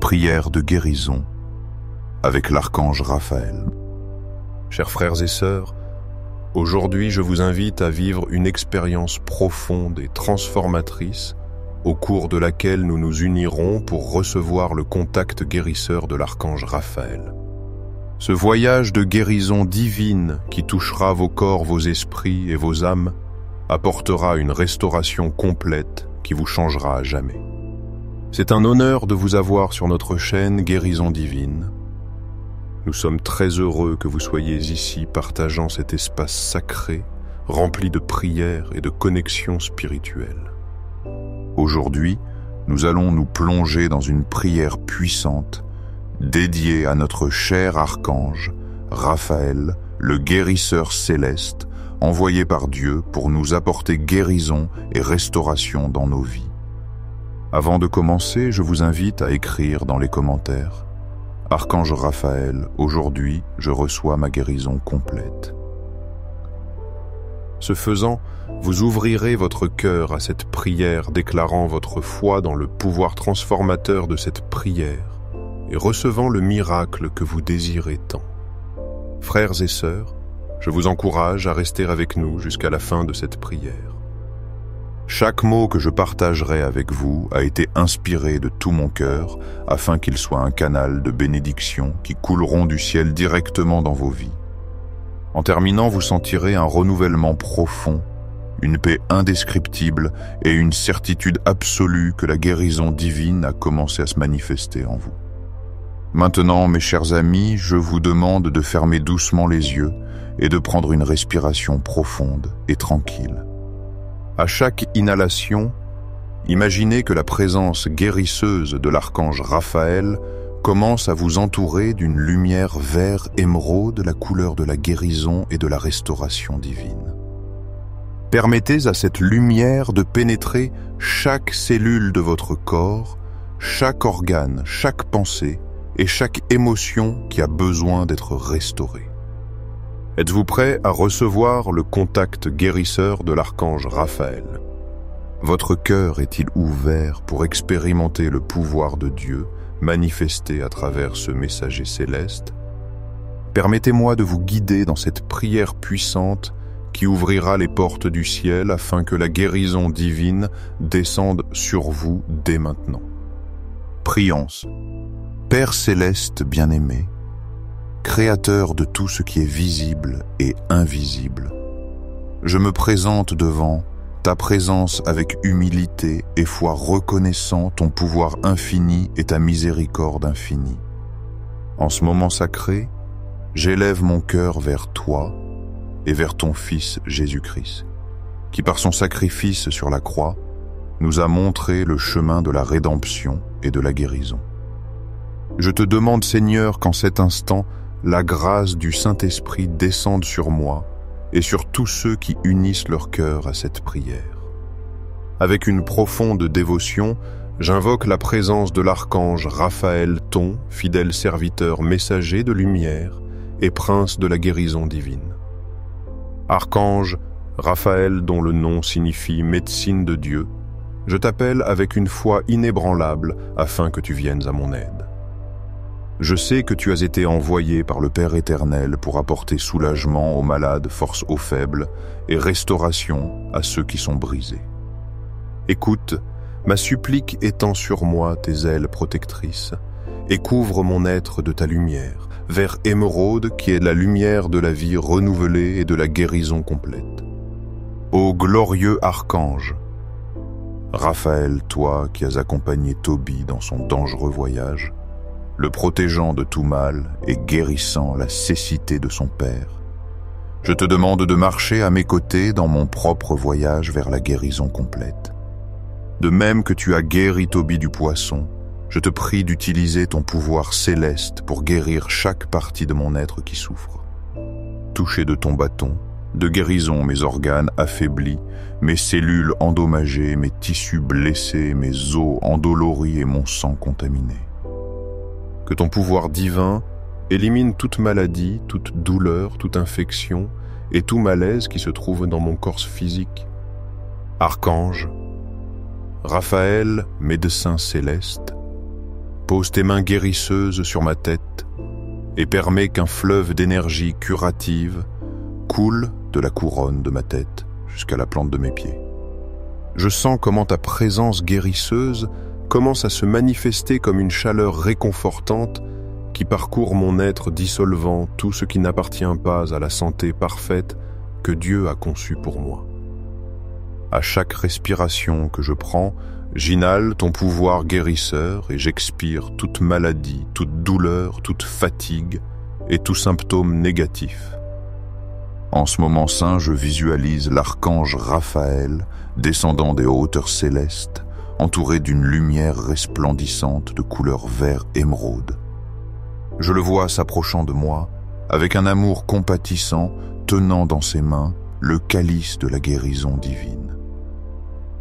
Prière de guérison avec l'archange Raphaël. Chers frères et sœurs, aujourd'hui je vous invite à vivre une expérience profonde et transformatrice au cours de laquelle nous nous unirons pour recevoir le contact guérisseur de l'archange Raphaël. Ce voyage de guérison divine qui touchera vos corps, vos esprits et vos âmes apportera une restauration complète qui vous changera à jamais. C'est un honneur de vous avoir sur notre chaîne Guérison Divine. Nous sommes très heureux que vous soyez ici partageant cet espace sacré, rempli de prières et de connexions spirituelles. Aujourd'hui, nous allons nous plonger dans une prière puissante dédiée à notre cher archange Raphaël, le guérisseur céleste, envoyé par Dieu pour nous apporter guérison et restauration dans nos vies. Avant de commencer, je vous invite à écrire dans les commentaires « Archange Raphaël, aujourd'hui, je reçois ma guérison complète ». Ce faisant, vous ouvrirez votre cœur à cette prière déclarant votre foi dans le pouvoir transformateur de cette prière et recevant le miracle que vous désirez tant. Frères et sœurs, je vous encourage à rester avec nous jusqu'à la fin de cette prière. Chaque mot que je partagerai avec vous a été inspiré de tout mon cœur afin qu'il soit un canal de bénédictions qui couleront du ciel directement dans vos vies. En terminant, vous sentirez un renouvellement profond, une paix indescriptible et une certitude absolue que la guérison divine a commencé à se manifester en vous. Maintenant, mes chers amis, je vous demande de fermer doucement les yeux et de prendre une respiration profonde et tranquille. À chaque inhalation, imaginez que la présence guérisseuse de l'archange Raphaël commence à vous entourer d'une lumière vert émeraude, la couleur de la guérison et de la restauration divine. Permettez à cette lumière de pénétrer chaque cellule de votre corps, chaque organe, chaque pensée et chaque émotion qui a besoin d'être restaurée. Êtes-vous prêt à recevoir le contact guérisseur de l'archange Raphaël? Votre cœur est-il ouvert pour expérimenter le pouvoir de Dieu manifesté à travers ce messager céleste? Permettez-moi de vous guider dans cette prière puissante qui ouvrira les portes du ciel afin que la guérison divine descende sur vous dès maintenant. Prions. Père céleste bien-aimé, Créateur de tout ce qui est visible et invisible, je me présente devant ta présence avec humilité et foi, reconnaissant ton pouvoir infini et ta miséricorde infinie. En ce moment sacré, j'élève mon cœur vers toi et vers ton Fils Jésus-Christ, qui par son sacrifice sur la croix nous a montré le chemin de la rédemption et de la guérison. Je te demande, Seigneur, qu'en cet instant, la grâce du Saint-Esprit descende sur moi et sur tous ceux qui unissent leur cœur à cette prière. Avec une profonde dévotion, j'invoque la présence de l'archange Raphaël, ton fidèle serviteur messager de lumière et prince de la guérison divine. Archange Raphaël, dont le nom signifie médecine de Dieu, je t'appelle avec une foi inébranlable afin que tu viennes à mon aide. Je sais que tu as été envoyé par le Père éternel pour apporter soulagement aux malades, force aux faibles et restauration à ceux qui sont brisés. Écoute, ma supplique étend sur moi tes ailes protectrices et couvre mon être de ta lumière, vert émeraude qui est la lumière de la vie renouvelée et de la guérison complète. Ô glorieux archange, Raphaël, toi qui as accompagné Tobie dans son dangereux voyage, le protégeant de tout mal et guérissant la cécité de son père, je te demande de marcher à mes côtés dans mon propre voyage vers la guérison complète. De même que tu as guéri Tobie du poisson, je te prie d'utiliser ton pouvoir céleste pour guérir chaque partie de mon être qui souffre. Touché de ton bâton, de guérison mes organes affaiblis, mes cellules endommagées, mes tissus blessés, mes os endoloris et mon sang contaminé. Que ton pouvoir divin élimine toute maladie, toute douleur, toute infection et tout malaise qui se trouve dans mon corps physique. Archange, Raphaël, médecin céleste, Pose tes mains guérisseuses sur ma tête et permets qu'un fleuve d'énergie curative coule de la couronne de ma tête jusqu'à la plante de mes pieds. Je sens comment ta présence guérisseuse commence à se manifester comme une chaleur réconfortante qui parcourt mon être, dissolvant tout ce qui n'appartient pas à la santé parfaite que Dieu a conçue pour moi. À chaque respiration que je prends, j'inhale ton pouvoir guérisseur et j'expire toute maladie, toute douleur, toute fatigue et tout symptôme négatif. En ce moment saint, je visualise l'archange Raphaël descendant des hauteurs célestes, entouré d'une lumière resplendissante de couleur vert émeraude. Je le vois s'approchant de moi, avec un amour compatissant, tenant dans ses mains le calice de la guérison divine.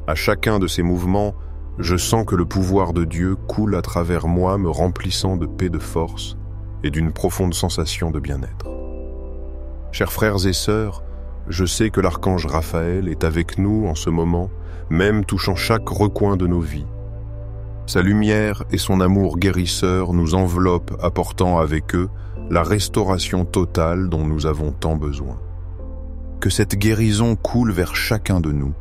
À chacun de ces mouvements, je sens que le pouvoir de Dieu coule à travers moi, me remplissant de paix, de force et d'une profonde sensation de bien-être. Chers frères et sœurs, je sais que l'archange Raphaël est avec nous en ce moment, même touchant chaque recoin de nos vies. Sa lumière et son amour guérisseur nous enveloppent, apportant avec eux la restauration totale dont nous avons tant besoin. Que cette guérison coule vers chacun de nous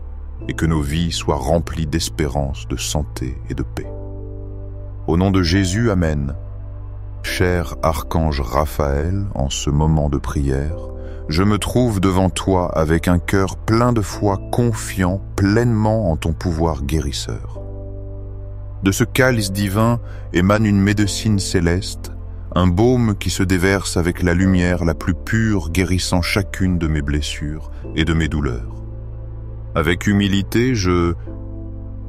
et que nos vies soient remplies d'espérance, de santé et de paix. Au nom de Jésus, Amen. Cher archange Raphaël, en ce moment de prière, je me trouve devant toi avec un cœur plein de foi, confiant pleinement en ton pouvoir guérisseur. De ce calice divin émane une médecine céleste, un baume qui se déverse avec la lumière la plus pure, guérissant chacune de mes blessures et de mes douleurs. Avec humilité, je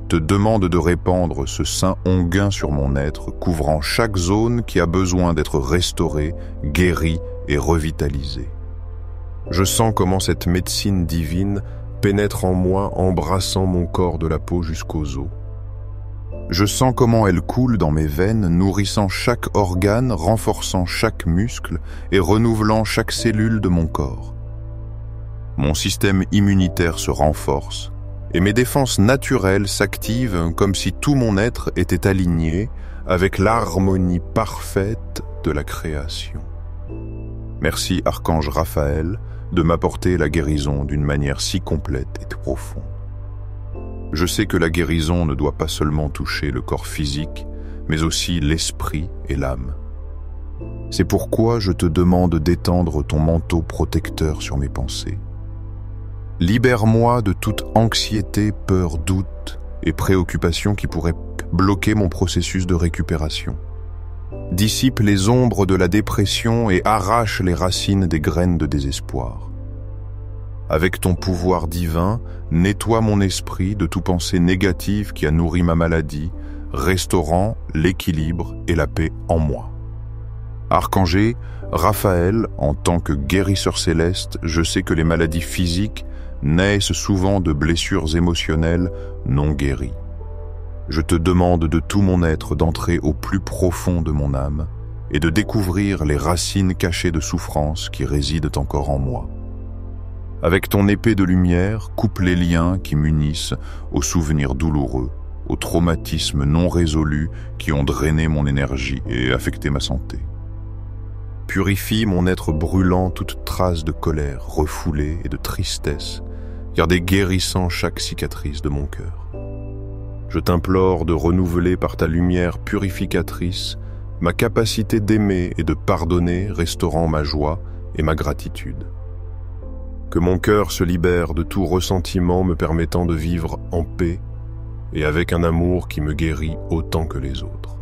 te demande de répandre ce saint onguent sur mon être, couvrant chaque zone qui a besoin d'être restaurée, guérie et revitalisée. Je sens comment cette médecine divine pénètre en moi, embrassant mon corps de la peau jusqu'aux os. Je sens comment elle coule dans mes veines, nourrissant chaque organe, renforçant chaque muscle et renouvelant chaque cellule de mon corps. Mon système immunitaire se renforce et mes défenses naturelles s'activent comme si tout mon être était aligné avec l'harmonie parfaite de la création. Merci, archange Raphaël, de m'apporter la guérison d'une manière si complète et profonde. Je sais que la guérison ne doit pas seulement toucher le corps physique, mais aussi l'esprit et l'âme. C'est pourquoi je te demande d'étendre ton manteau protecteur sur mes pensées. Libère-moi de toute anxiété, peur, doute et préoccupation qui pourraient bloquer mon processus de récupération. Dissipe les ombres de la dépression et arrache les racines des graines de désespoir. Avec ton pouvoir divin, nettoie mon esprit de toute pensée négative qui a nourri ma maladie, restaurant l'équilibre et la paix en moi. Archange Raphaël, en tant que guérisseur céleste, je sais que les maladies physiques naissent souvent de blessures émotionnelles non guéries. Je te demande de tout mon être d'entrer au plus profond de mon âme et de découvrir les racines cachées de souffrance qui résident encore en moi. Avec ton épée de lumière, coupe les liens qui m'unissent aux souvenirs douloureux, aux traumatismes non résolus qui ont drainé mon énergie et affecté ma santé. Purifie mon être brûlant toute trace de colère, refoulée et de tristesse, gardez guérissant chaque cicatrice de mon cœur. Je t'implore de renouveler par ta lumière purificatrice ma capacité d'aimer et de pardonner, restaurant ma joie et ma gratitude. Que mon cœur se libère de tout ressentiment me permettant de vivre en paix et avec un amour qui me guérit autant que les autres.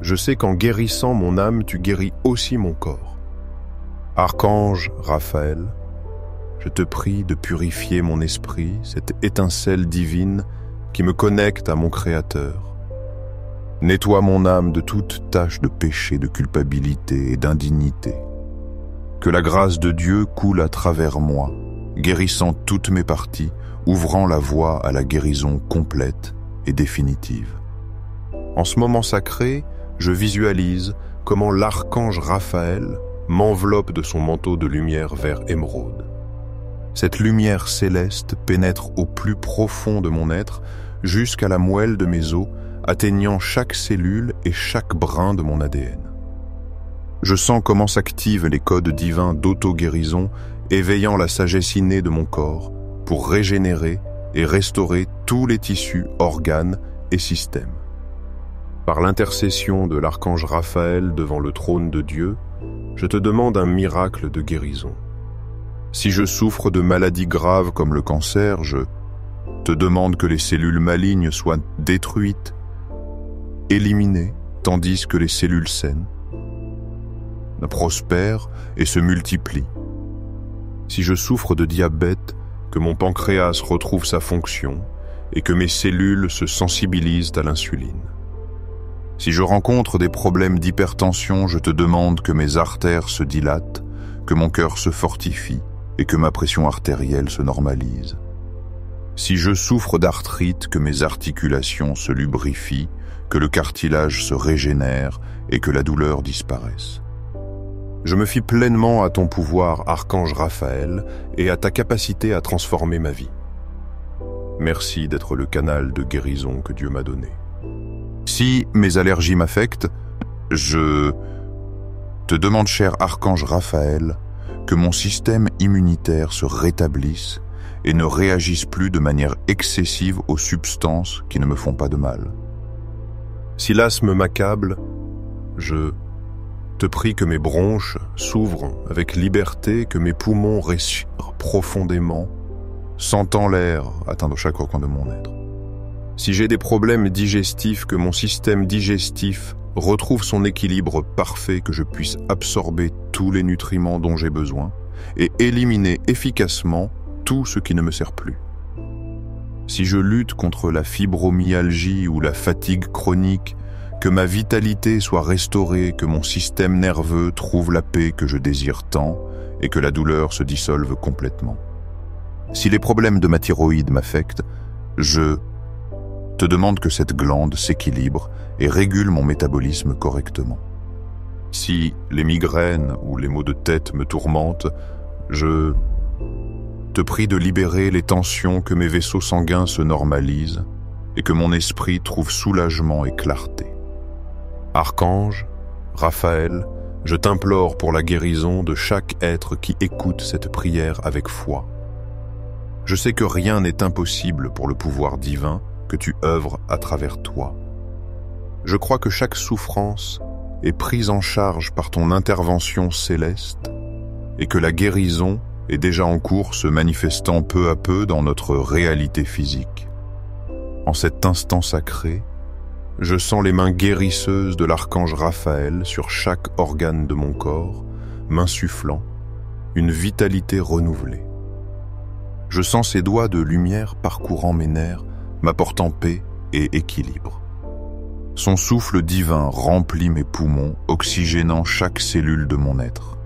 Je sais qu'en guérissant mon âme, tu guéris aussi mon corps. Archange Raphaël, je te prie de purifier mon esprit, cette étincelle divine qui me connecte à mon Créateur. Nettoie mon âme de toute tache de péché, de culpabilité et d'indignité. Que la grâce de Dieu coule à travers moi, guérissant toutes mes parties, ouvrant la voie à la guérison complète et définitive. En ce moment sacré, je visualise comment l'archange Raphaël m'enveloppe de son manteau de lumière vert émeraude. Cette lumière céleste pénètre au plus profond de mon être, jusqu'à la moelle de mes os, atteignant chaque cellule et chaque brin de mon ADN. Je sens comment s'activent les codes divins d'auto-guérison, éveillant la sagesse innée de mon corps pour régénérer et restaurer tous les tissus, organes et systèmes. Par l'intercession de l'archange Raphaël devant le trône de Dieu, je te demande un miracle de guérison. Si je souffre de maladies graves comme le cancer, je te demande que les cellules malignes soient détruites, éliminées, tandis que les cellules saines prospèrent et se multiplient. Si je souffre de diabète, que mon pancréas retrouve sa fonction et que mes cellules se sensibilisent à l'insuline. Si je rencontre des problèmes d'hypertension, je te demande que mes artères se dilatent, que mon cœur se fortifie et que ma pression artérielle se normalise. Si je souffre d'arthrite, que mes articulations se lubrifient, que le cartilage se régénère et que la douleur disparaisse. Je me fie pleinement à ton pouvoir, archange Raphaël, et à ta capacité à transformer ma vie. Merci d'être le canal de guérison que Dieu m'a donné. Si mes allergies m'affectent, je te demande, cher archange Raphaël, que mon système immunitaire se rétablisse et ne réagisse plus de manière excessive aux substances qui ne me font pas de mal. Si l'asthme m'accable, je te prie que mes bronches s'ouvrent avec liberté, que mes poumons respirent profondément, sentant l'air atteindre chaque recoin de mon être. Si j'ai des problèmes digestifs, que mon système digestif retrouve son équilibre parfait, que je puisse absorber tous les nutriments dont j'ai besoin et éliminer efficacement tout ce qui ne me sert plus. Si je lutte contre la fibromyalgie ou la fatigue chronique, que ma vitalité soit restaurée, que mon système nerveux trouve la paix que je désire tant et que la douleur se dissolve complètement. Si les problèmes de ma thyroïde m'affectent, je te demande que cette glande s'équilibre et régule mon métabolisme correctement. Si les migraines ou les maux de tête me tourmentent, je te prie de libérer les tensions, que mes vaisseaux sanguins se normalisent et que mon esprit trouve soulagement et clarté. Archange, Raphaël, je t'implore pour la guérison de chaque être qui écoute cette prière avec foi. Je sais que rien n'est impossible pour le pouvoir divin que tu œuvres à travers toi. Je crois que chaque souffrance est prise en charge par ton intervention céleste et que la guérison est déjà en cours, se manifestant peu à peu dans notre réalité physique. En cet instant sacré, je sens les mains guérisseuses de l'archange Raphaël sur chaque organe de mon corps, m'insufflant une vitalité renouvelée. Je sens ses doigts de lumière parcourant mes nerfs, m'apportant paix et équilibre. Son souffle divin remplit mes poumons, oxygénant chaque cellule de mon être.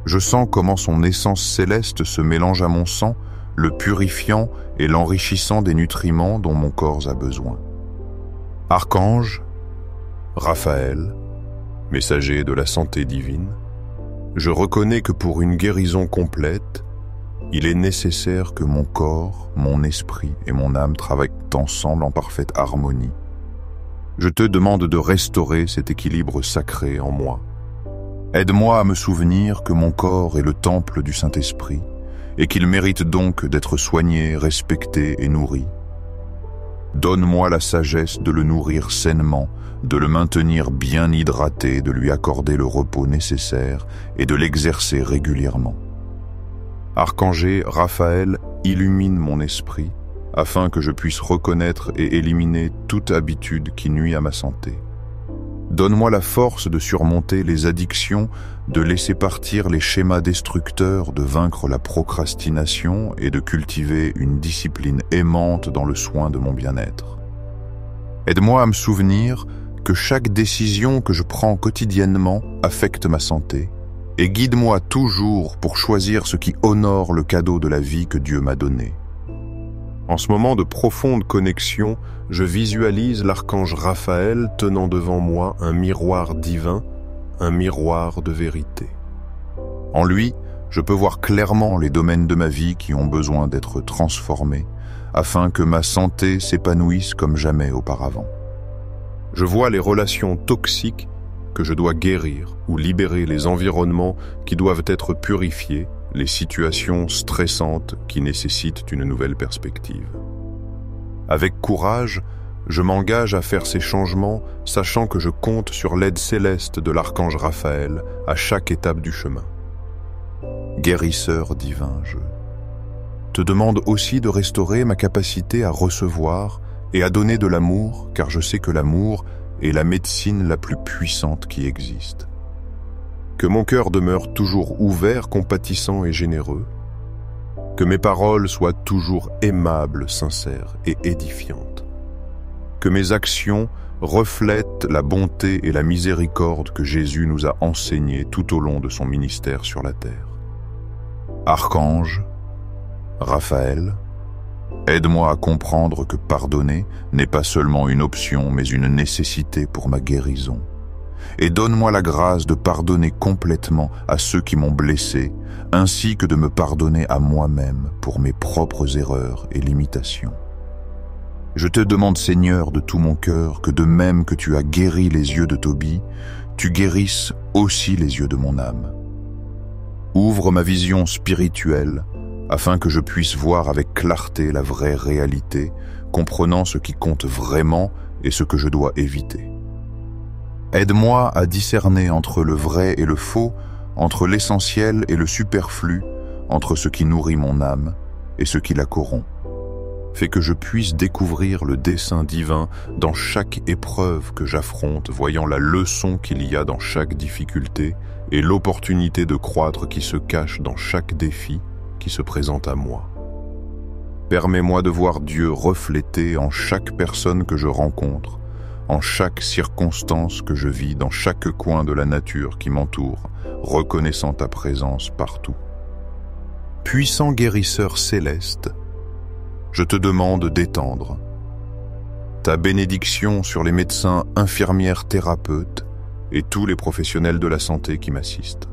Je sens comment son essence céleste se mélange à mon sang, le purifiant et l'enrichissant des nutriments dont mon corps a besoin. Archange, Raphaël, messager de la santé divine, je reconnais que pour une guérison complète, il est nécessaire que mon corps, mon esprit et mon âme travaillent ensemble en parfaite harmonie. Je te demande de restaurer cet équilibre sacré en moi. Aide-moi à me souvenir que mon corps est le temple du Saint-Esprit et qu'il mérite donc d'être soigné, respecté et nourri. Donne-moi la sagesse de le nourrir sainement, de le maintenir bien hydraté, de lui accorder le repos nécessaire et de l'exercer régulièrement. Archange Raphaël, illumine mon esprit afin que je puisse reconnaître et éliminer toute habitude qui nuit à ma santé. Donne-moi la force de surmonter les addictions, de laisser partir les schémas destructeurs, de vaincre la procrastination et de cultiver une discipline aimante dans le soin de mon bien-être. Aide-moi à me souvenir que chaque décision que je prends quotidiennement affecte ma santé et guide-moi toujours pour choisir ce qui honore le cadeau de la vie que Dieu m'a donné. En ce moment de profonde connexion, je visualise l'archange Raphaël tenant devant moi un miroir divin, un miroir de vérité. En lui, je peux voir clairement les domaines de ma vie qui ont besoin d'être transformés, afin que ma santé s'épanouisse comme jamais auparavant. Je vois les relations toxiques que je dois guérir ou libérer, les environnements qui doivent être purifiés, les situations stressantes qui nécessitent une nouvelle perspective. Avec courage, je m'engage à faire ces changements, sachant que je compte sur l'aide céleste de l'archange Raphaël à chaque étape du chemin. Guérisseur divin, je te demande aussi de restaurer ma capacité à recevoir et à donner de l'amour, car je sais que l'amour est la médecine la plus puissante qui existe. Que mon cœur demeure toujours ouvert, compatissant et généreux. Que mes paroles soient toujours aimables, sincères et édifiantes. Que mes actions reflètent la bonté et la miséricorde que Jésus nous a enseignées tout au long de son ministère sur la terre. Archange, Raphaël, aide-moi à comprendre que pardonner n'est pas seulement une option, mais une nécessité pour ma guérison. Et donne-moi la grâce de pardonner complètement à ceux qui m'ont blessé, ainsi que de me pardonner à moi-même pour mes propres erreurs et limitations. Je te demande, Seigneur, de tout mon cœur, que de même que tu as guéri les yeux de Tobie, tu guérisses aussi les yeux de mon âme. Ouvre ma vision spirituelle, afin que je puisse voir avec clarté la vraie réalité, comprenant ce qui compte vraiment et ce que je dois éviter. Aide-moi à discerner entre le vrai et le faux, entre l'essentiel et le superflu, entre ce qui nourrit mon âme et ce qui la corrompt. Fais que je puisse découvrir le dessein divin dans chaque épreuve que j'affronte, voyant la leçon qu'il y a dans chaque difficulté et l'opportunité de croître qui se cache dans chaque défi qui se présente à moi. Permets-moi de voir Dieu reflété en chaque personne que je rencontre, en chaque circonstance que je vis, dans chaque coin de la nature qui m'entoure, reconnaissant ta présence partout. Puissant guérisseur céleste, je te demande d'étendre ta bénédiction sur les médecins, infirmières, thérapeutes et tous les professionnels de la santé qui m'assistent.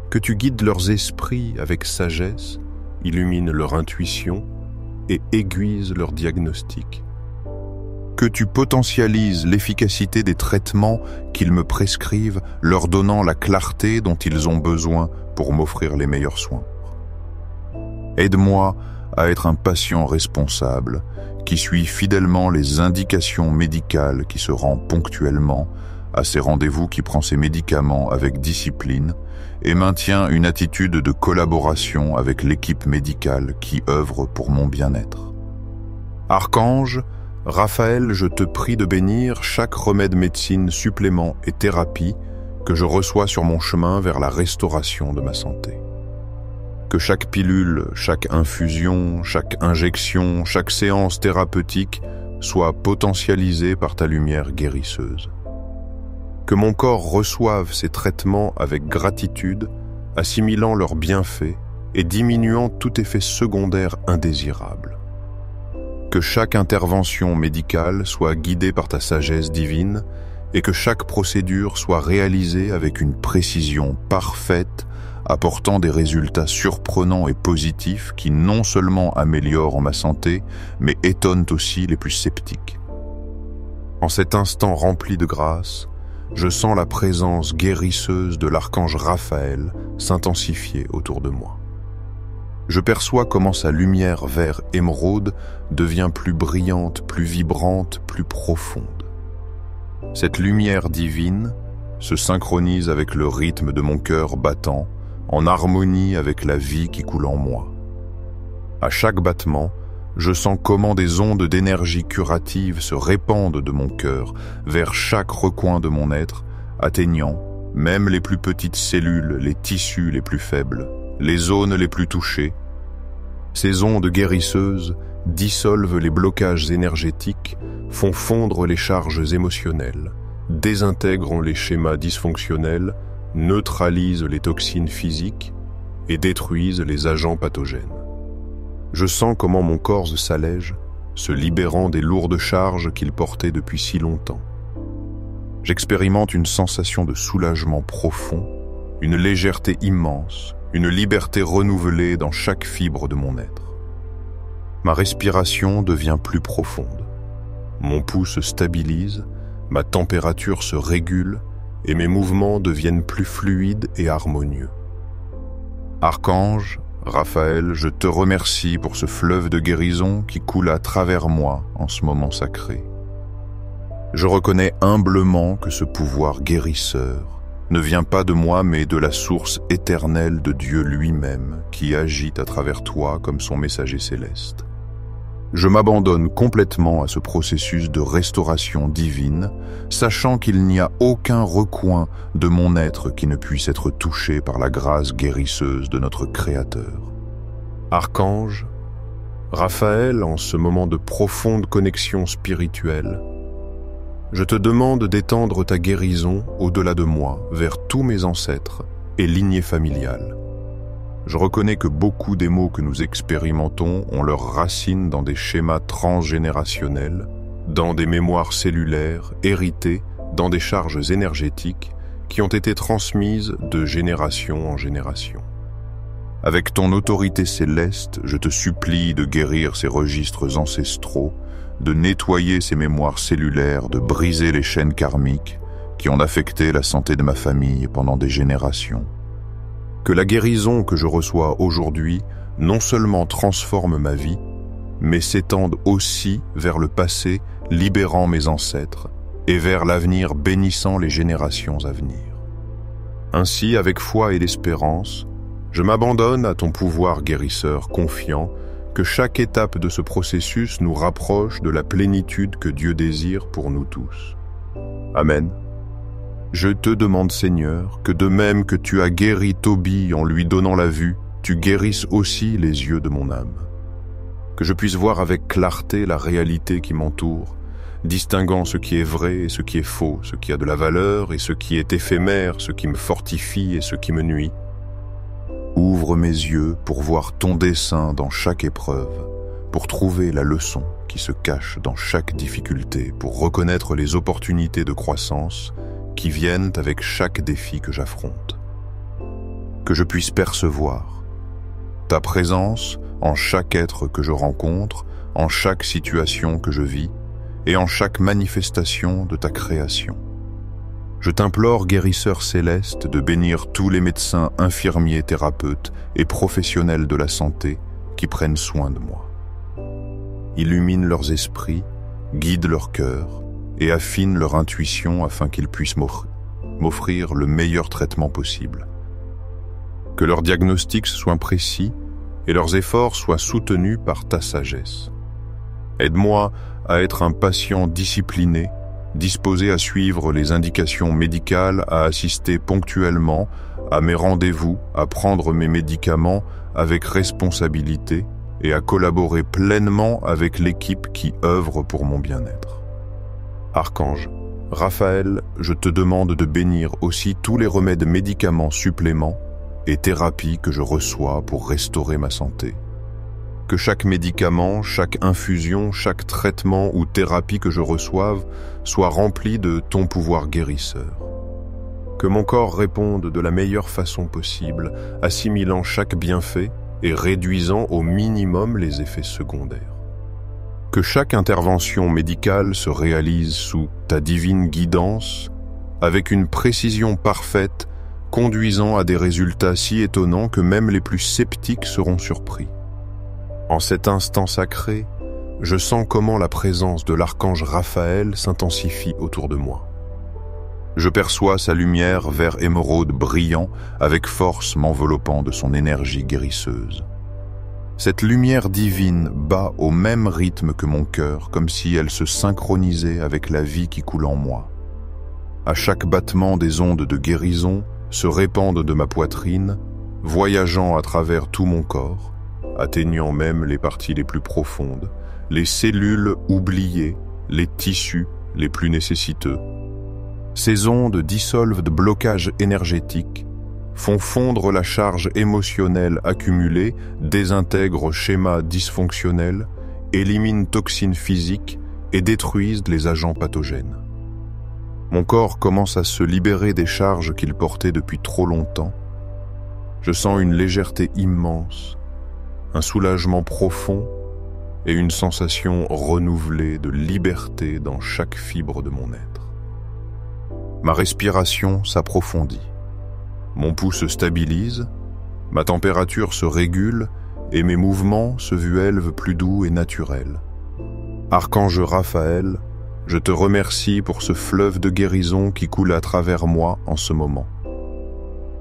Que tu guides leurs esprits avec sagesse, illumines leur intuition et aiguises leur diagnostic. Que tu potentialises l'efficacité des traitements qu'ils me prescrivent, leur donnant la clarté dont ils ont besoin pour m'offrir les meilleurs soins. Aide-moi à être un patient responsable qui suit fidèlement les indications médicales, qui se rend ponctuellement à ses rendez-vous, qui prend ses médicaments avec discipline et maintient une attitude de collaboration avec l'équipe médicale qui œuvre pour mon bien-être. Archange Raphaël, je te prie de bénir chaque remède, médecine, supplément et thérapie que je reçois sur mon chemin vers la restauration de ma santé. Que chaque pilule, chaque infusion, chaque injection, chaque séance thérapeutique soit potentialisée par ta lumière guérisseuse. Que mon corps reçoive ces traitements avec gratitude, assimilant leurs bienfaits et diminuant tout effet secondaire indésirable. Que chaque intervention médicale soit guidée par ta sagesse divine et que chaque procédure soit réalisée avec une précision parfaite, apportant des résultats surprenants et positifs qui non seulement améliorent ma santé, mais étonnent aussi les plus sceptiques. En cet instant rempli de grâce, je sens la présence guérisseuse de l'archange Raphaël s'intensifier autour de moi. Je perçois comment sa lumière vert émeraude devient plus brillante, plus vibrante, plus profonde. Cette lumière divine se synchronise avec le rythme de mon cœur battant, en harmonie avec la vie qui coule en moi. À chaque battement, je sens comment des ondes d'énergie curative se répandent de mon cœur vers chaque recoin de mon être, atteignant même les plus petites cellules, les tissus les plus faibles, les zones les plus touchées. Ces ondes guérisseuses dissolvent les blocages énergétiques, font fondre les charges émotionnelles, désintègrent les schémas dysfonctionnels, neutralisent les toxines physiques et détruisent les agents pathogènes. Je sens comment mon corps s'allège, se libérant des lourdes charges qu'il portait depuis si longtemps. J'expérimente une sensation de soulagement profond, une légèreté immense, une liberté renouvelée dans chaque fibre de mon être. Ma respiration devient plus profonde. Mon pouls se stabilise, ma température se régule et mes mouvements deviennent plus fluides et harmonieux. Archange Raphaël, je te remercie pour ce fleuve de guérison qui coule à travers moi en ce moment sacré. Je reconnais humblement que ce pouvoir guérisseur ne vient pas de moi mais de la source éternelle de Dieu lui-même qui agit à travers toi comme son messager céleste. Je m'abandonne complètement à ce processus de restauration divine, sachant qu'il n'y a aucun recoin de mon être qui ne puisse être touché par la grâce guérisseuse de notre Créateur. Archange Raphaël, en ce moment de profonde connexion spirituelle, je te demande d'étendre ta guérison au-delà de moi, vers tous mes ancêtres et lignées familiales. Je reconnais que beaucoup des maux que nous expérimentons ont leurs racines dans des schémas transgénérationnels, dans des mémoires cellulaires héritées, dans des charges énergétiques qui ont été transmises de génération en génération. Avec ton autorité céleste, je te supplie de guérir ces registres ancestraux, de nettoyer ces mémoires cellulaires, de briser les chaînes karmiques qui ont affecté la santé de ma famille pendant des générations. Que la guérison que je reçois aujourd'hui non seulement transforme ma vie, mais s'étende aussi vers le passé, libérant mes ancêtres, et vers l'avenir bénissant les générations à venir. Ainsi, avec foi et espérance, je m'abandonne à ton pouvoir guérisseur, confiant que chaque étape de ce processus nous rapproche de la plénitude que Dieu désire pour nous tous. Amen. Je te demande, Seigneur, que de même que tu as guéri Tobie en lui donnant la vue, tu guérisses aussi les yeux de mon âme. Que je puisse voir avec clarté la réalité qui m'entoure, distinguant ce qui est vrai et ce qui est faux, ce qui a de la valeur et ce qui est éphémère, ce qui me fortifie et ce qui me nuit. Ouvre mes yeux pour voir ton dessein dans chaque épreuve, pour trouver la leçon qui se cache dans chaque difficulté, pour reconnaître les opportunités de croissance qui viennent avec chaque défi que j'affronte. Que je puisse percevoir ta présence en chaque être que je rencontre, en chaque situation que je vis et en chaque manifestation de ta création. Je t'implore, guérisseur céleste, de bénir tous les médecins, infirmiers, thérapeutes et professionnels de la santé qui prennent soin de moi. Illumine leurs esprits, guide leur cœur et affine leur intuition afin qu'ils puissent m'offrir le meilleur traitement possible. Que leurs diagnostics soient précis et leurs efforts soient soutenus par ta sagesse. Aide-moi à être un patient discipliné, disposé à suivre les indications médicales, à assister ponctuellement à mes rendez-vous, à prendre mes médicaments avec responsabilité et à collaborer pleinement avec l'équipe qui œuvre pour mon bien-être. Archange Raphaël, je te demande de bénir aussi tous les remèdes, médicaments, suppléments et thérapies que je reçois pour restaurer ma santé. Que chaque médicament, chaque infusion, chaque traitement ou thérapie que je reçoive soit rempli de ton pouvoir guérisseur. Que mon corps réponde de la meilleure façon possible, assimilant chaque bienfait et réduisant au minimum les effets secondaires. Que chaque intervention médicale se réalise sous ta divine guidance, avec une précision parfaite, conduisant à des résultats si étonnants que même les plus sceptiques seront surpris. En cet instant sacré, je sens comment la présence de l'archange Raphaël s'intensifie autour de moi. Je perçois sa lumière vert émeraude brillant avec force m'enveloppant de son énergie guérisseuse. Cette lumière divine bat au même rythme que mon cœur, comme si elle se synchronisait avec la vie qui coule en moi. À chaque battement, des ondes de guérison se répandent de ma poitrine, voyageant à travers tout mon corps, atteignant même les parties les plus profondes, les cellules oubliées, les tissus les plus nécessiteux. Ces ondes dissolvent de blocages énergétiques, font fondre la charge émotionnelle accumulée, désintègrent schémas dysfonctionnels, éliminent toxines physiques et détruisent les agents pathogènes. Mon corps commence à se libérer des charges qu'il portait depuis trop longtemps. Je sens une légèreté immense, un soulagement profond et une sensation renouvelée de liberté dans chaque fibre de mon être. Ma respiration s'approfondit. Mon pouls se stabilise, ma température se régule et mes mouvements se vuelvent plus doux et naturels. Archange Raphaël, je te remercie pour ce fleuve de guérison qui coule à travers moi en ce moment.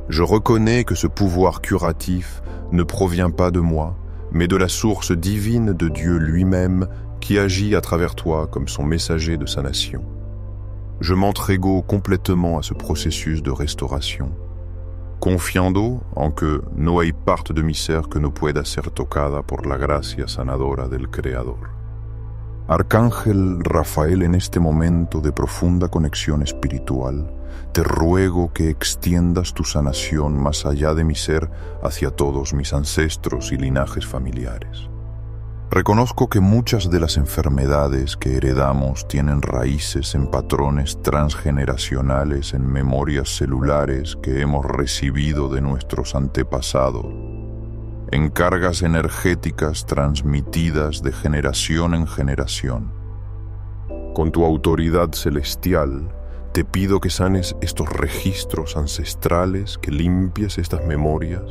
Je reconnais que ce pouvoir curatif ne provient pas de moi, mais de la source divine de Dieu lui-même qui agit à travers toi comme son messager de sa nation. Je m'entrego complètement à ce processus de restauration, confiando en que no hay parte de mi ser que no pueda ser tocada por la gracia sanadora del Creador. Arcángel Rafael, en este momento de profunda conexión espiritual, te ruego que extiendas tu sanación más allá de mi ser hacia todos mis ancestros y linajes familiares. Reconozco que muchas de las enfermedades que heredamos tienen raíces en patrones transgeneracionales, en memorias celulares que hemos recibido de nuestros antepasados, en cargas energéticas transmitidas de generación en generación. Con tu autoridad celestial, te pido que sanes estos registros ancestrales, que limpies estas memorias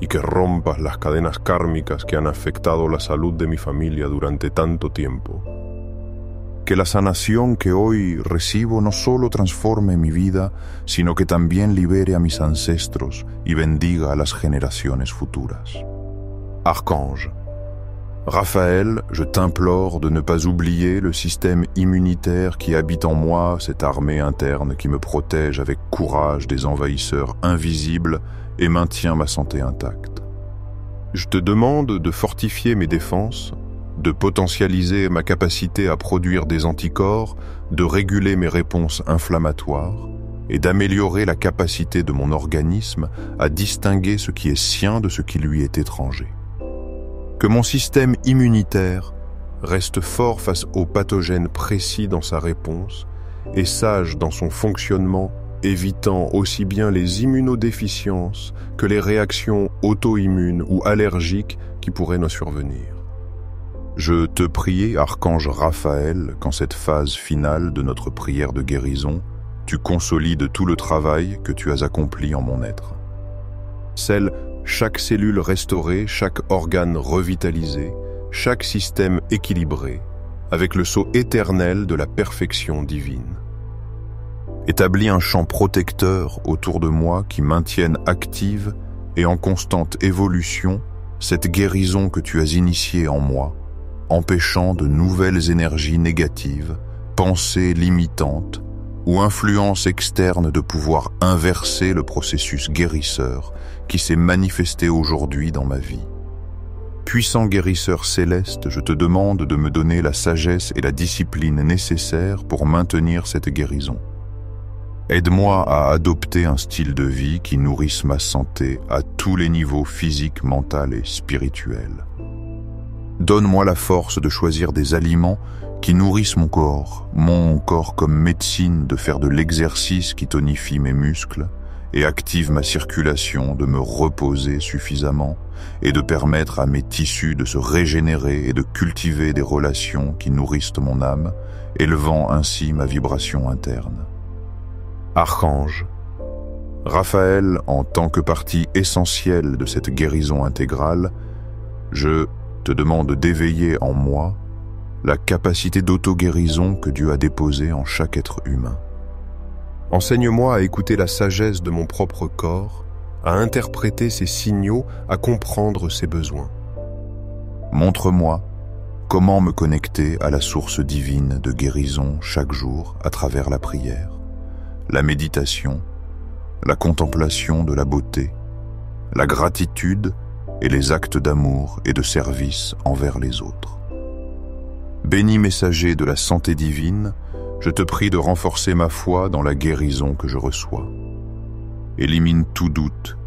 y que rompas las cadenas kármicas que han afectado la salud de mi familia durante tanto tiempo. Que la sanación que hoy recibo no solo transforme mi vida, sino que también libere a mis ancestros y bendiga a las generaciones futuras. Archange Raphaël, je t'implore de ne pas oublier le système immunitaire qui habite en moi, cette armée interne qui me protège avec courage des envahisseurs invisibles et maintient ma santé intacte. Je te demande de fortifier mes défenses, de potentialiser ma capacité à produire des anticorps, de réguler mes réponses inflammatoires et d'améliorer la capacité de mon organisme à distinguer ce qui est sien de ce qui lui est étranger. Que mon système immunitaire reste fort face aux pathogènes précis dans sa réponse et sage dans son fonctionnement, évitant aussi bien les immunodéficiences que les réactions auto-immunes ou allergiques qui pourraient nous survenir. Je te prie, Archange Raphaël, qu'en cette phase finale de notre prière de guérison, tu consolides tout le travail que tu as accompli en mon être. Chaque cellule restaurée, chaque organe revitalisé, chaque système équilibré, avec le sceau éternel de la perfection divine. Établis un champ protecteur autour de moi qui maintienne active et en constante évolution cette guérison que tu as initiée en moi, empêchant de nouvelles énergies négatives, pensées limitantes ou influences externes de pouvoir inverser le processus guérisseur qui s'est manifesté aujourd'hui dans ma vie. Puissant guérisseur céleste, je te demande de me donner la sagesse et la discipline nécessaires pour maintenir cette guérison. Aide-moi à adopter un style de vie qui nourrisse ma santé à tous les niveaux physiques, mental et spirituels. Donne-moi la force de choisir des aliments qui nourrissent mon corps comme médecine, de faire de l'exercice qui tonifie mes muscles et active ma circulation, de me reposer suffisamment et de permettre à mes tissus de se régénérer et de cultiver des relations qui nourrissent mon âme, élevant ainsi ma vibration interne. Archange Raphaël, en tant que partie essentielle de cette guérison intégrale, je te demande d'éveiller en moi la capacité d'auto-guérison que Dieu a déposée en chaque être humain. Enseigne-moi à écouter la sagesse de mon propre corps, à interpréter ses signaux, à comprendre ses besoins. Montre-moi comment me connecter à la source divine de guérison chaque jour à travers la prière, la méditation, la contemplation de la beauté, la gratitude et les actes d'amour et de service envers les autres. Béni messager de la santé divine, je te prie de renforcer ma foi dans la guérison que je reçois. Élimine tout doute,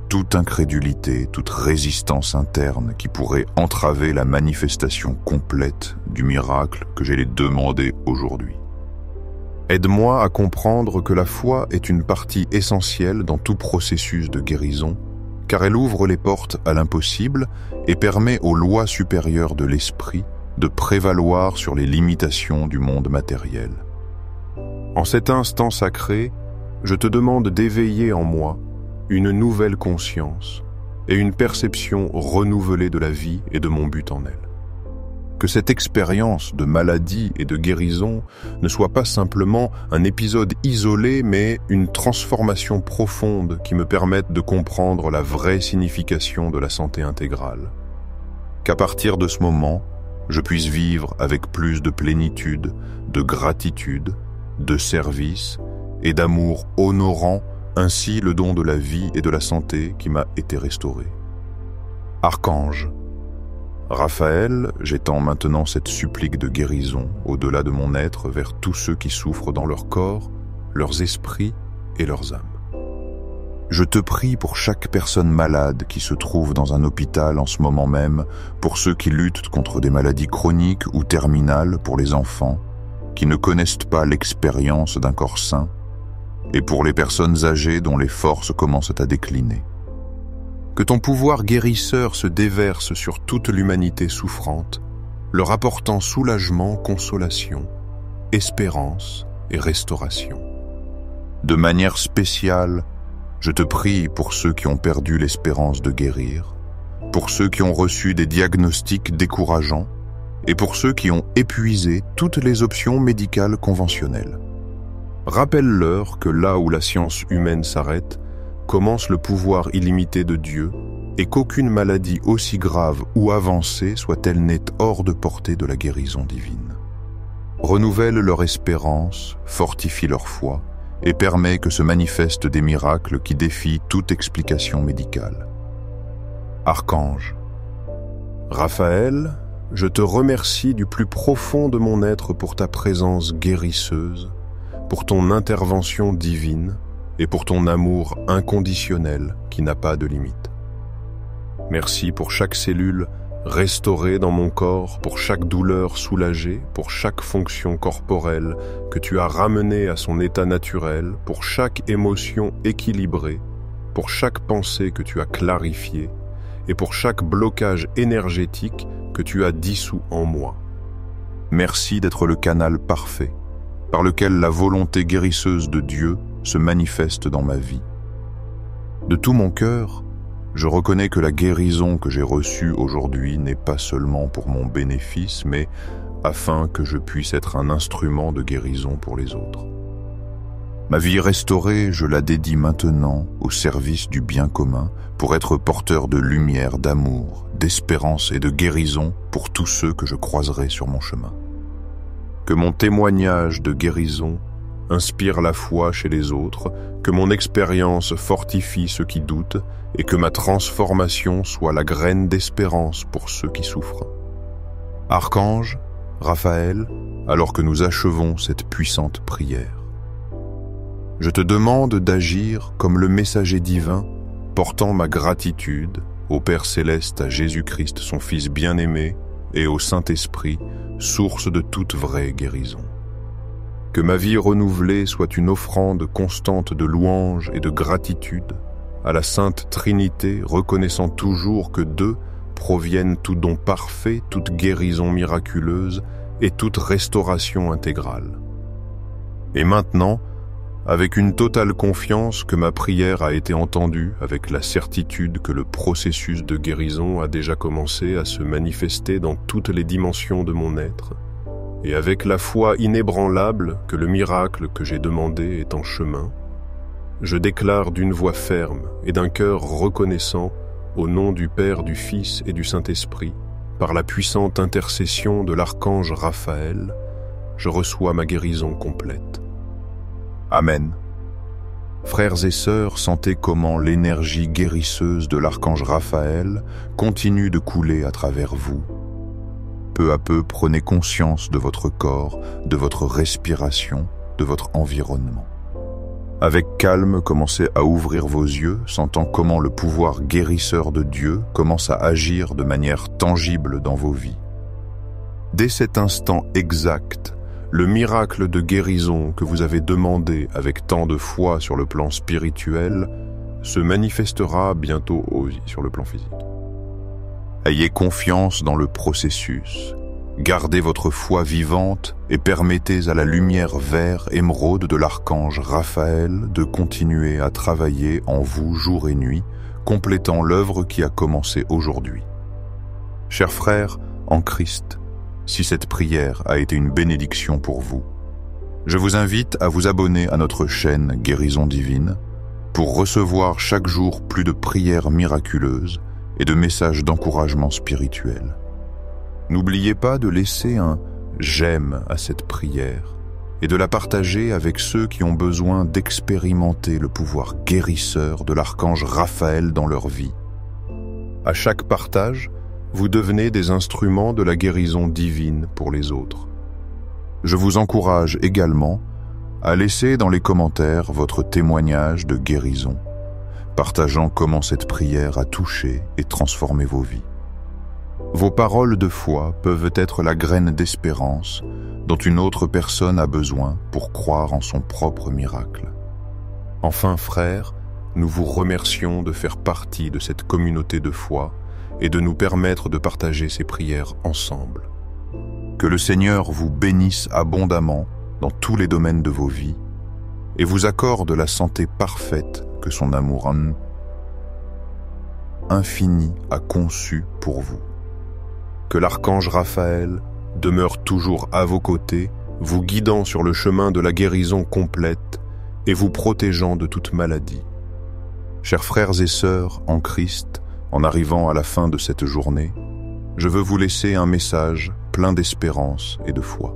toute incrédulité, toute résistance interne qui pourrait entraver la manifestation complète du miracle que j'ai demandé aujourd'hui. Aide-moi à comprendre que la foi est une partie essentielle dans tout processus de guérison, car elle ouvre les portes à l'impossible et permet aux lois supérieures de l'esprit de prévaloir sur les limitations du monde matériel. En cet instant sacré, je te demande d'éveiller en moi une nouvelle conscience et une perception renouvelée de la vie et de mon but en elle. Que cette expérience de maladie et de guérison ne soit pas simplement un épisode isolé, mais une transformation profonde qui me permette de comprendre la vraie signification de la santé intégrale. Qu'à partir de ce moment, je puisse vivre avec plus de plénitude, de gratitude, de service et d'amour honorant ainsi le don de la vie et de la santé qui m'a été restauré. Archange Raphaël, j'étends maintenant cette supplique de guérison au-delà de mon être vers tous ceux qui souffrent dans leur corps, leurs esprits et leurs âmes. Je te prie pour chaque personne malade qui se trouve dans un hôpital en ce moment même, pour ceux qui luttent contre des maladies chroniques ou terminales pour les enfants, qui ne connaissent pas l'expérience d'un corps sain, et pour les personnes âgées dont les forces commencent à décliner. Que ton pouvoir guérisseur se déverse sur toute l'humanité souffrante, leur apportant soulagement, consolation, espérance et restauration. De manière spéciale, je te prie pour ceux qui ont perdu l'espérance de guérir, pour ceux qui ont reçu des diagnostics décourageants et pour ceux qui ont épuisé toutes les options médicales conventionnelles. Rappelle-leur que là où la science humaine s'arrête, commence le pouvoir illimité de Dieu et qu'aucune maladie aussi grave ou avancée soit-elle née hors de portée de la guérison divine. Renouvelle leur espérance, fortifie leur foi et permet que se manifestent des miracles qui défient toute explication médicale. Archange Raphaël, je te remercie du plus profond de mon être pour ta présence guérisseuse, pour ton intervention divine et pour ton amour inconditionnel qui n'a pas de limite. Merci pour chaque cellule restaurée dans mon corps, pour chaque douleur soulagée, pour chaque fonction corporelle que tu as ramenée à son état naturel, pour chaque émotion équilibrée, pour chaque pensée que tu as clarifiée et pour chaque blocage énergétique que tu as dissous en moi. Merci d'être le canal parfait par lequel la volonté guérisseuse de Dieu se manifeste dans ma vie. De tout mon cœur, je reconnais que la guérison que j'ai reçue aujourd'hui n'est pas seulement pour mon bénéfice, mais afin que je puisse être un instrument de guérison pour les autres. Ma vie restaurée, je la dédie maintenant au service du bien commun pour être porteur de lumière, d'amour, d'espérance et de guérison pour tous ceux que je croiserai sur mon chemin. Que mon témoignage de guérison inspire la foi chez les autres, que mon expérience fortifie ceux qui doutent et que ma transformation soit la graine d'espérance pour ceux qui souffrent. Archange, Raphaël, alors que nous achevons cette puissante prière, je te demande d'agir comme le messager divin portant ma gratitude au Père Céleste, à Jésus-Christ, son Fils bien-aimé, et au Saint-Esprit, source de toute vraie guérison. Que ma vie renouvelée soit une offrande constante de louange et de gratitude à la Sainte Trinité, reconnaissant toujours que d'eux proviennent tout don parfait, toute guérison miraculeuse et toute restauration intégrale. Et maintenant, avec une totale confiance que ma prière a été entendue, avec la certitude que le processus de guérison a déjà commencé à se manifester dans toutes les dimensions de mon être, et avec la foi inébranlable que le miracle que j'ai demandé est en chemin, je déclare d'une voix ferme et d'un cœur reconnaissant, au nom du Père, du Fils et du Saint-Esprit, par la puissante intercession de l'archange Raphaël, je reçois ma guérison complète. Amen. Frères et sœurs, sentez comment l'énergie guérisseuse de l'archange Raphaël continue de couler à travers vous. Peu à peu, prenez conscience de votre corps, de votre respiration, de votre environnement. Avec calme, commencez à ouvrir vos yeux, sentant comment le pouvoir guérisseur de Dieu commence à agir de manière tangible dans vos vies. Dès cet instant exact, le miracle de guérison que vous avez demandé avec tant de foi sur le plan spirituel se manifestera bientôt aussi sur le plan physique. Ayez confiance dans le processus. Gardez votre foi vivante et permettez à la lumière vert émeraude de l'archange Raphaël de continuer à travailler en vous jour et nuit, complétant l'œuvre qui a commencé aujourd'hui. Chers frères, en Christ, si cette prière a été une bénédiction pour vous, je vous invite à vous abonner à notre chaîne Guérison Divine pour recevoir chaque jour plus de prières miraculeuses et de messages d'encouragement spirituel. N'oubliez pas de laisser un « j'aime » à cette prière et de la partager avec ceux qui ont besoin d'expérimenter le pouvoir guérisseur de l'archange Raphaël dans leur vie. À chaque partage, vous devenez des instruments de la guérison divine pour les autres. Je vous encourage également à laisser dans les commentaires votre témoignage de guérison, partageant comment cette prière a touché et transformé vos vies. Vos paroles de foi peuvent être la graine d'espérance dont une autre personne a besoin pour croire en son propre miracle. Enfin, frères, nous vous remercions de faire partie de cette communauté de foi et de nous permettre de partager ces prières ensemble. Que le Seigneur vous bénisse abondamment dans tous les domaines de vos vies et vous accorde la santé parfaite que son amour infini a conçue pour vous. Que l'archange Raphaël demeure toujours à vos côtés, vous guidant sur le chemin de la guérison complète et vous protégeant de toute maladie. Chers frères et sœurs en Christ, en arrivant à la fin de cette journée, je veux vous laisser un message plein d'espérance et de foi.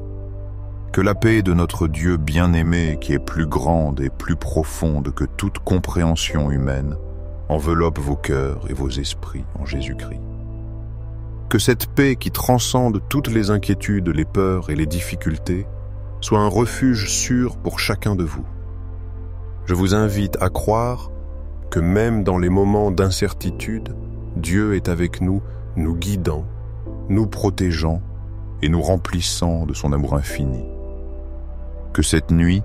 Que la paix de notre Dieu bien-aimé, qui est plus grande et plus profonde que toute compréhension humaine, enveloppe vos cœurs et vos esprits en Jésus-Christ. Que cette paix qui transcende toutes les inquiétudes, les peurs et les difficultés soit un refuge sûr pour chacun de vous. Je vous invite à croire que même dans les moments d'incertitude, Dieu est avec nous, nous guidant, nous protégeant et nous remplissant de son amour infini. Que cette nuit,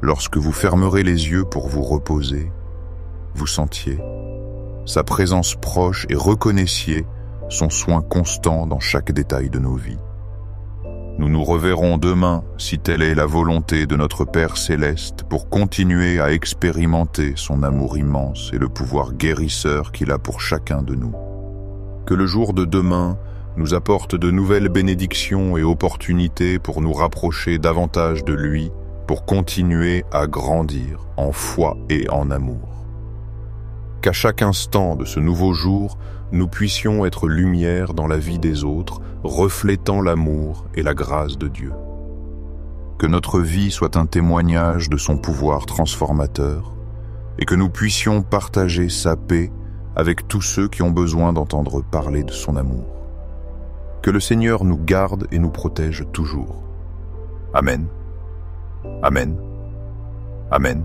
lorsque vous fermerez les yeux pour vous reposer, vous sentiez sa présence proche et reconnaissiez son soin constant dans chaque détail de nos vies. Nous nous reverrons demain, si telle est la volonté de notre Père Céleste, pour continuer à expérimenter son amour immense et le pouvoir guérisseur qu'il a pour chacun de nous. Que le jour de demain nous apporte de nouvelles bénédictions et opportunités pour nous rapprocher davantage de lui, pour continuer à grandir en foi et en amour. Qu'à chaque instant de ce nouveau jour, nous puissions être lumière dans la vie des autres, reflétant l'amour et la grâce de Dieu. Que notre vie soit un témoignage de son pouvoir transformateur et que nous puissions partager sa paix avec tous ceux qui ont besoin d'entendre parler de son amour. Que le Seigneur nous garde et nous protège toujours. Amen. Amen. Amen.